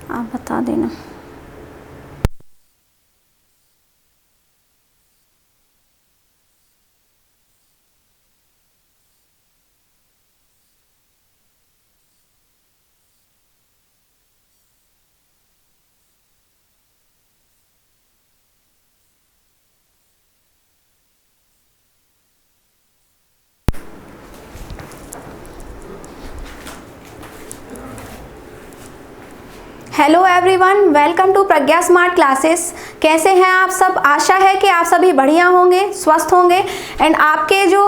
आप बता देना। Hello everyone, welcome to Pragya smart classes. कैसे हैं आप सब? आशा है कि आप सभी बढ़िया होंगे, स्वस्थ होंगे। एंड आपके जो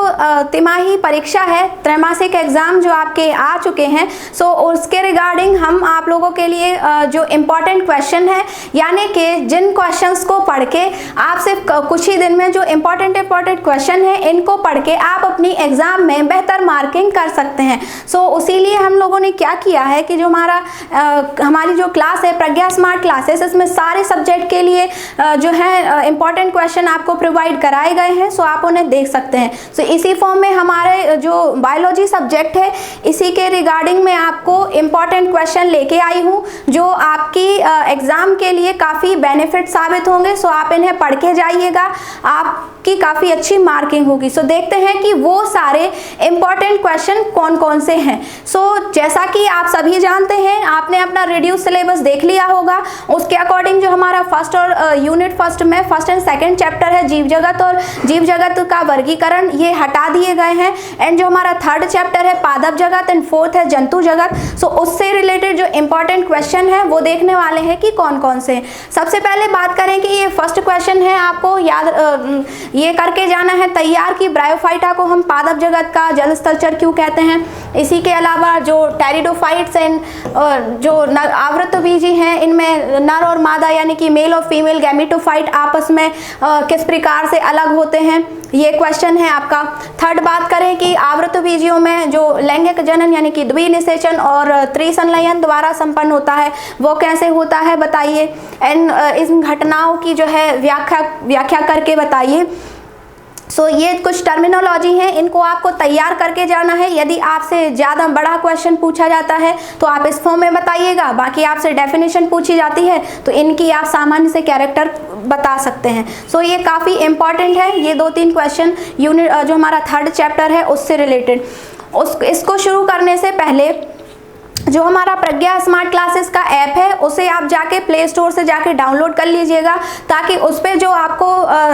तिमाही परीक्षा है, त्रैमासिक एग्जाम जो आपके आ चुके हैं, सो उसके रिगार्डिंग हम आप लोगों के लिए जो इम्पोर्टेंट क्वेश्चन है, यानी कि जिन क्वेश्चंस को पढ़ के आप सिर्फ कुछ ही दिन में जो इम्पोर्टेंट क्वेश्चन है इनको पढ़ के आप अपनी एग्जाम में बेहतर मार्किंग कर सकते हैं। सो उसीलिए हम लोगों ने क्या किया है कि जो हमारी जो क्लास है प्रज्ञा स्मार्ट क्लासेस, इसमें सारे सब्जेक्ट के लिए जो है इंपॉर्टेंट क्वेश्चन आपको प्रोवाइड कराए गए हैं। सो आप उन्हें देख सकते हैं। सो इसी फॉर्म में हमारे जो बायोलॉजी सब्जेक्ट है, इसी के रिगार्डिंग में आपको इंपॉर्टेंट क्वेश्चन लेके आई हूँ जो आपकी एग्जाम के लिए काफ़ी बेनिफिट साबित होंगे। सो आप इन्हें पढ़ के जाइएगा, आपकी काफ़ी अच्छी मार्किंग होगी। सो देखते हैं कि वो सारे इंपॉर्टेंट क्वेश्चन कौन कौन से हैं। सो जैसा कि आप सभी जानते हैं, आपने अपना रिड्यूस सिलेबस देख लिया होगा। उसके अकॉर्डिंग जो हमारा फर्स्ट और यूनिट फर्स्ट में फर्स्ट एंड सेकंड चैप्टर है जीव जगत और जीव जगत का वर्गीकरण, ये हटा दिए गए हैं। एंड जो हमारा थर्ड चैप्टर है पादप जगत एंड फोर्थ है जंतु जगत। सो उससे रिलेटेड जो इंपॉर्टेंट क्वेश्चन है वो देखने वाले हैं कि कौन कौन से। सबसे पहले बात करें कि ये फर्स्ट क्वेश्चन है, आपको याद ये करके जाना है तैयार कि ब्रायोफाइटा को हम पादप जगत का जल स्थलचर क्यों कहते हैं। इसी के अलावा जो टेरिडोफाइट्स एंड जो आवृतबीजी हैं, इनमें नर और मादा यानी कि मेल और फीमेल गैमेटोफाइट आपस में किस प्रकार से अलग होते हैं, ये क्वेश्चन है आपका। थर्ड बात करें कि आवृतबीजियों में जो लैंगिक जनन यानी कि द्विनिषेचन और त्रिसंलयन द्वारा संपन्न होता है वो कैसे होता है बताइए। एंड इन घटनाओं की जो है व्याख्या करके बताइए। सो ये कुछ टर्मिनोलॉजी है, इनको आपको तैयार करके जाना है। यदि आपसे ज़्यादा बड़ा क्वेश्चन पूछा जाता है तो आप इस फॉर्म में बताइएगा, बाकी आपसे डेफिनेशन पूछी जाती है तो इनकी आप सामान्य से कैरेक्टर बता सकते हैं। सो ये काफ़ी इंपॉर्टेंट है, ये 2-3 क्वेश्चन यूनिट जो हमारा थर्ड चैप्टर है उससे रिलेटेड। इसको शुरू करने से पहले जो हमारा प्रज्ञा स्मार्ट क्लासेस का ऐप है उसे आप जाके प्ले स्टोर से जाके डाउनलोड कर लीजिएगा, ताकि उस पर जो आपको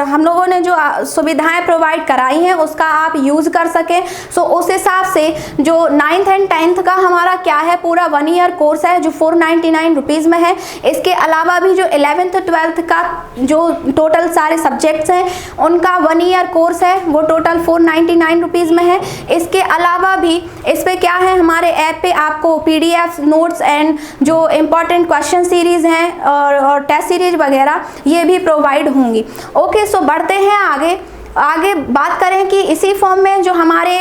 हम लोगों ने जो सुविधाएं प्रोवाइड कराई हैं उसका आप यूज़ कर सकें। सो उस हिसाब से जो 9th एंड 10th का हमारा क्या है, पूरा 1 ईयर कोर्स है जो 499 रुपीज़ में है। इसके अलावा भी जो 11th 12th का जो टोटल सारे सब्जेक्ट्स हैं उनका 1 ईयर कोर्स है वो टोटल 499 रुपीज़ में है। इसके अलावा भी इस पर क्या है, हमारे ऐप पे आपको PDF नोट्स एंड जो इम्पॉर्टेंट क्वेश्चन सीरीज हैं और टेस्ट सीरीज वगैरह ये भी प्रोवाइड होंगी। ओके, सो बढ़ते हैं आगे बात करें कि इसी फॉर्म में जो हमारे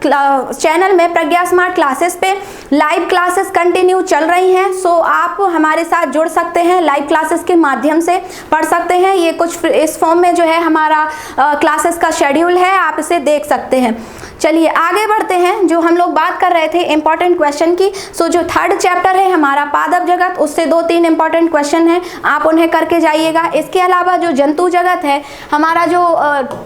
चैनल में प्रज्ञा स्मार्ट क्लासेस पे लाइव क्लासेस कंटिन्यू चल रही हैं। सो आप हमारे साथ जुड़ सकते हैं, लाइव क्लासेस के माध्यम से पढ़ सकते हैं। ये कुछ इस फॉर्म में जो है हमारा क्लासेस का शेड्यूल है, आप इसे देख सकते हैं। चलिए आगे बढ़ते हैं। जो हम लोग बात कर रहे थे इंपॉर्टेंट क्वेश्चन की, सो जो थर्ड चैप्टर है हमारा पादप जगत, उससे 2-3 इंपॉर्टेंट क्वेश्चन हैं, आप उन्हें करके जाइएगा। इसके अलावा जो जंतु जगत है, हमारा जो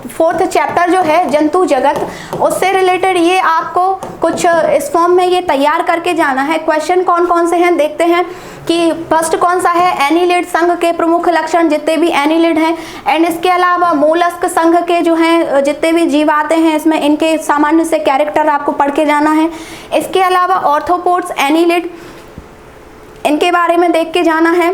फोर्थ चैप्टर जो है जंतु जगत, उससे रिलेटेड ये आपको कुछ इस फॉर्म में ये तैयार करके जाना है। क्वेश्चन कौन कौन से हैं देखते हैं कि फर्स्ट कौन सा है, एनिलिड संघ के प्रमुख लक्षण, जितने भी एनिलिड हैं। एंड इसके अलावा मोलस्क संघ के जो हैं जितने भी जीव आते हैं इसमें इनके सामान्य से कैरेक्टर आपको पढ़ के जाना है। इसके अलावा ऑर्थोपोड्स, एनिलिड, इनके बारे में देख के जाना है।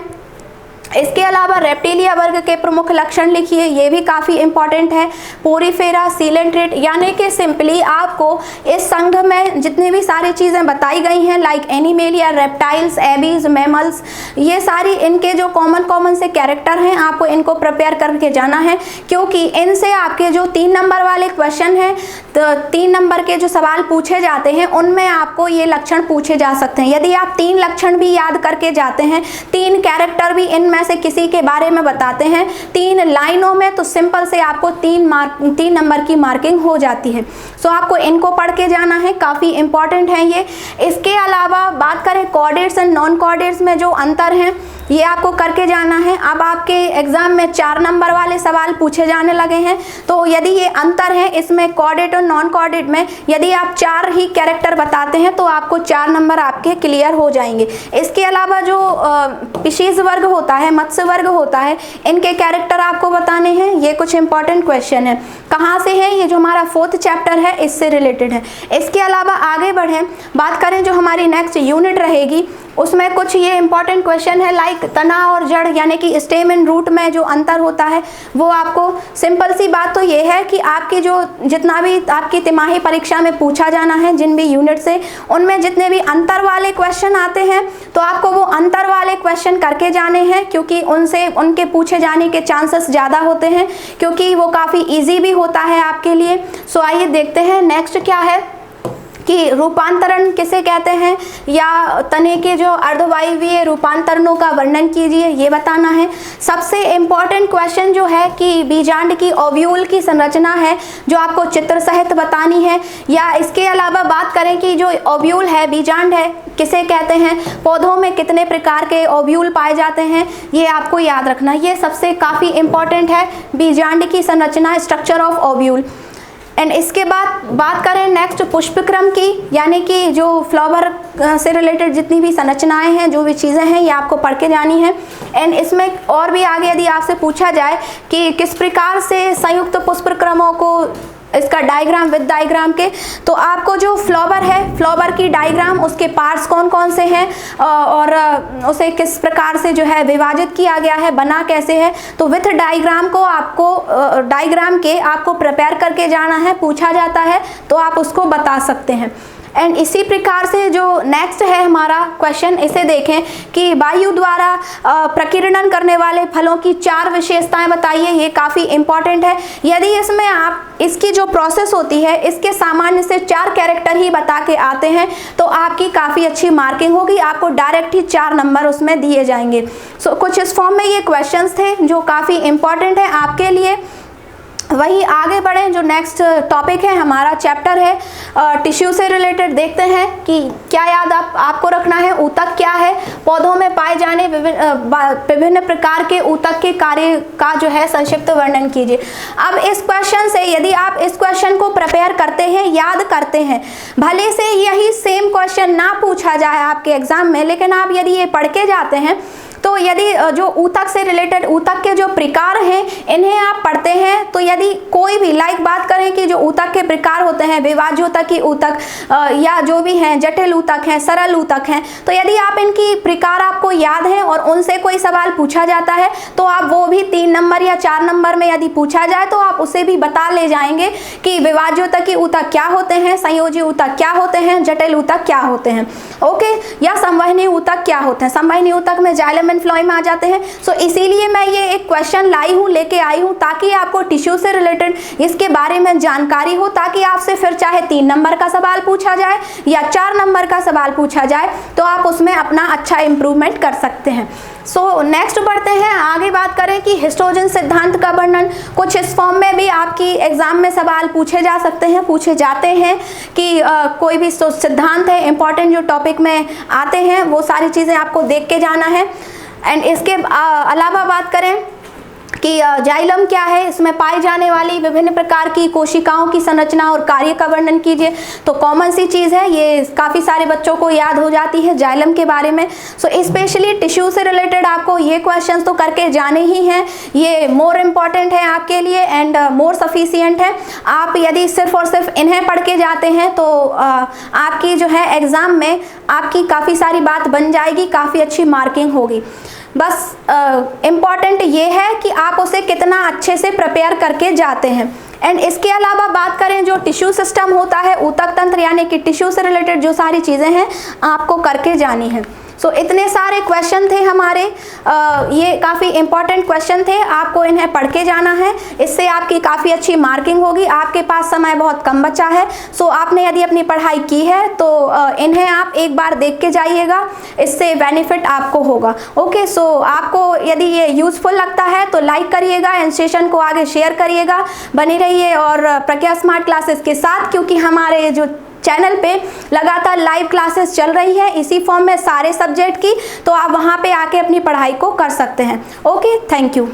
इसके अलावा रेप्टिलिया वर्ग के प्रमुख लक्षण लिखिए, ये भी काफ़ी इंपॉर्टेंट है। पोरीफेरा, सीलेंट्रेट, यानी कि सिंपली आपको इस संघ में जितनी भी सारी चीज़ें बताई गई हैं like animalia, reptiles, Abies, mammals, ये सारी इनके जो कॉमन से कैरेक्टर हैं आपको इनको प्रिपेयर करके जाना है, क्योंकि इनसे आपके जो 3 नंबर वाले क्वेश्चन हैं, तो 3 नंबर के जो सवाल पूछे जाते हैं उनमें आपको ये लक्षण पूछे जा सकते हैं। यदि आप 3 लक्षण भी याद करके जाते हैं, 3 कैरेक्टर भी इनमें में से किसी के बारे में बताते हैं 3 लाइनों में, तो सिंपल से आपको 3 नंबर की मार्किंग हो जाती है। सो आपको इनको पढ़ के जाना है, काफ़ी इंपॉर्टेंट है ये। इसके अलावा बात करें कोऑर्डिनेट्स एंड नॉन कोऑर्डिनेट्स में जो अंतर है ये आपको करके जाना है। अब आपके एग्जाम में 4 नंबर वाले सवाल पूछे जाने लगे हैं, तो यदि ये अंतर है इसमें कोऑर्डिनेट और नॉन कोऑर्डिनेट में, यदि आप 4 ही कैरेक्टर बताते हैं तो आपको 4 नंबर आपके क्लियर हो जाएंगे। इसके अलावा जो फिशीज वर्ग होता है, मत्स्य वर्ग होता है, इनके कैरेक्टर आपको बताने हैं। ये कुछ इंपॉर्टेंट क्वेश्चन है। कहाँ से है? ये जो हमारा 4th चैप्टर है इससे रिलेटेड है। इसके अलावा आगे बढ़ें, बात करें जो हमारी नेक्स्ट यूनिट रहेगी उसमें कुछ ये इंपॉर्टेंट क्वेश्चन है लाइक तना और जड़ यानी कि स्टेम एंड रूट में जो अंतर होता है वो आपको, सिंपल सी बात तो ये है कि आपकी जो जितना भी आपकी तिमाही परीक्षा में पूछा जाना है जिन भी यूनिट से, उनमें जितने भी अंतर वाले क्वेश्चन आते हैं तो आपको वो अंतर वाले क्वेश्चन करके जाने हैं, क्योंकि उनसे उनके पूछे जाने के चांसेस ज़्यादा होते हैं, क्योंकि वो काफ़ी ईजी भी होता है आपके लिए। सो आइए देखते हैं नेक्स्ट क्या है कि रूपांतरण किसे कहते हैं, या तने के जो अर्धवायवीय रूपांतरणों का वर्णन कीजिए, ये बताना है। सबसे इम्पॉर्टेंट क्वेश्चन जो है कि बीजांड की ओव्यूल की संरचना है जो आपको चित्र सहित बतानी है। या इसके अलावा बात करें कि जो ओव्यूल है, बीजांड है, किसे कहते हैं, पौधों में कितने प्रकार के ओव्यूल पाए जाते हैं, ये आपको याद रखना। ये सबसे काफ़ी इम्पॉर्टेंट है, बीजांड की संरचना, स्ट्रक्चर ऑफ ओव्यूल। एंड इसके बाद बात करें नेक्स्ट पुष्पक्रम की, यानी कि जो फ्लावर से रिलेटेड जितनी भी संरचनाएं हैं, जो भी चीज़ें हैं, ये आपको पढ़ के जानी है। एंड इसमें और भी आगे यदि आपसे पूछा जाए कि किस प्रकार से संयुक्त पुष्पक्रमों को, इसका डायग्राम विद डायग्राम के, तो आपको जो फ्लावर है, फ्लावर की डायग्राम, उसके पार्ट्स कौन कौन से हैं और उसे किस प्रकार से जो है विभाजित किया गया है, बना कैसे है, तो विथ डायग्राम को आपको डायग्राम के आपको प्रिपेयर करके जाना है। पूछा जाता है तो आप उसको बता सकते हैं। एंड इसी प्रकार से जो नेक्स्ट है हमारा क्वेश्चन, इसे देखें कि वायु द्वारा प्रकीर्णन करने वाले फलों की 4 विशेषताएं बताइए। ये काफ़ी इंपॉर्टेंट है। यदि इसमें आप इसकी जो प्रोसेस होती है इसके सामान्य से 4 कैरेक्टर ही बता के आते हैं तो आपकी काफ़ी अच्छी मार्किंग होगी, आपको डायरेक्ट ही 4 नंबर उसमें दिए जाएंगे। सो कुछ इस फॉर्म में ये क्वेश्चंस थे जो काफ़ी इंपॉर्टेंट है आपके लिए। वही आगे बढ़ें, जो नेक्स्ट टॉपिक है हमारा चैप्टर है टिश्यू से रिलेटेड, देखते हैं कि क्या याद आपको रखना है। ऊतक क्या है? पौधों में पाए जाने विभिन्न प्रकार के ऊतक के कार्य का जो है संक्षिप्त वर्णन कीजिए। अब इस क्वेश्चन से यदि आप इस क्वेश्चन को प्रिपेयर करते हैं, याद करते हैं, भले से यही सेम क्वेश्चन ना पूछा जाए आपके एग्जाम में, लेकिन आप यदि ये पढ़ के जाते हैं तो यदि जो ऊतक से रिलेटेड ऊतक के जो प्रकार हैं इन्हें आप पढ़ते हैं, तो यदि कोई भी लाइक बात करें कि जो ऊतक के प्रकार होते हैं, विभाज्योतकी ऊतक या जो भी हैं, जटिल ऊतक हैं, सरल ऊतक हैं, तो यदि आप इनकी प्रकार आपको याद है और उनसे कोई सवाल पूछा जाता है तो आप वो भी 3 नंबर या 4 नंबर में यदि पूछा जाए तो आप उसे भी बता ले जाएंगे कि विभाज्योतकी ऊतक क्या होते हैं, संयोजी ऊतक क्या होते हैं, जटिल ऊतक क्या होते हैं, ओके, या संवहनी ऊतक क्या होते हैं। संवहनी ऊतक में जाइलम एंड फ्लोएम आ जाते हैं। सो इसीलिए मैं ये एक क्वेश्चन लाई हूँ, लेके आई हूँ, ताकि आपको टिश्यू से रिलेटेड इसके बारे में जानकारी हो, ताकि आपसे फिर चाहे 3 नंबर का सवाल पूछा जाए या 4 नंबर का सवाल पूछा जाए तो आप उसमें अपना अच्छा इंप्रूवमेंट कर सकते हैं। सो नेक्स्ट बढ़ते हैं, आगे बात करें कि हिस्टोजन सिद्धांत का वर्णन। कुछ इस फॉर्म में भी आपकी एग्जाम में सवाल पूछे जा सकते हैं, पूछे जाते हैं कि कोई भी सिद्धांत है इंपॉर्टेंट जो टॉपिक में आते हैं, वो सारी चीज़ें आपको देख के जाना है। एंड इसके अलावा बात करें कि जाइलम क्या है, इसमें पाई जाने वाली विभिन्न प्रकार की कोशिकाओं की संरचना और कार्य का वर्णन कीजिए। तो कॉमन सी चीज़ है, ये काफ़ी सारे बच्चों को याद हो जाती है जाइलम के बारे में। सो स्पेशली टिश्यू से रिलेटेड आपको ये क्वेश्चंस तो करके जाने ही हैं, ये मोर इम्पॉर्टेंट है आपके लिए एंड मोर सफिशिएंट है। आप यदि सिर्फ और सिर्फ इन्हें पढ़ के जाते हैं तो आपकी जो है एग्ज़ाम में आपकी काफ़ी सारी बात बन जाएगी, काफ़ी अच्छी मार्किंग होगी। बस इम्पॉर्टेंट ये है कि आप उसे कितना अच्छे से प्रिपेयर करके जाते हैं। एंड इसके अलावा बात करें जो टिश्यू सिस्टम होता है, ऊतक तंत्र, यानी कि टिश्यू से रिलेटेड जो सारी चीज़ें हैं आपको करके जानी है। सो इतने सारे क्वेश्चन थे हमारे, ये काफ़ी इंपॉर्टेंट क्वेश्चन थे, आपको इन्हें पढ़ के जाना है, इससे आपकी काफ़ी अच्छी मार्किंग होगी। आपके पास समय बहुत कम बचा है, सो आपने यदि अपनी पढ़ाई की है तो इन्हें आप एक बार देख के जाइएगा, इससे बेनिफिट आपको होगा। ओके, सो आपको यदि ये यूज़फुल लगता है तो लाइक करिएगा एंड सेशन को आगे शेयर करिएगा। बने रहिए और प्रज्ञा स्मार्ट क्लासेस के साथ, क्योंकि हमारे जो चैनल पे लगातार लाइव क्लासेस चल रही है इसी फॉर्म में सारे सब्जेक्ट की, तो आप वहाँ पे आके अपनी पढ़ाई को कर सकते हैं। Okay, thank you.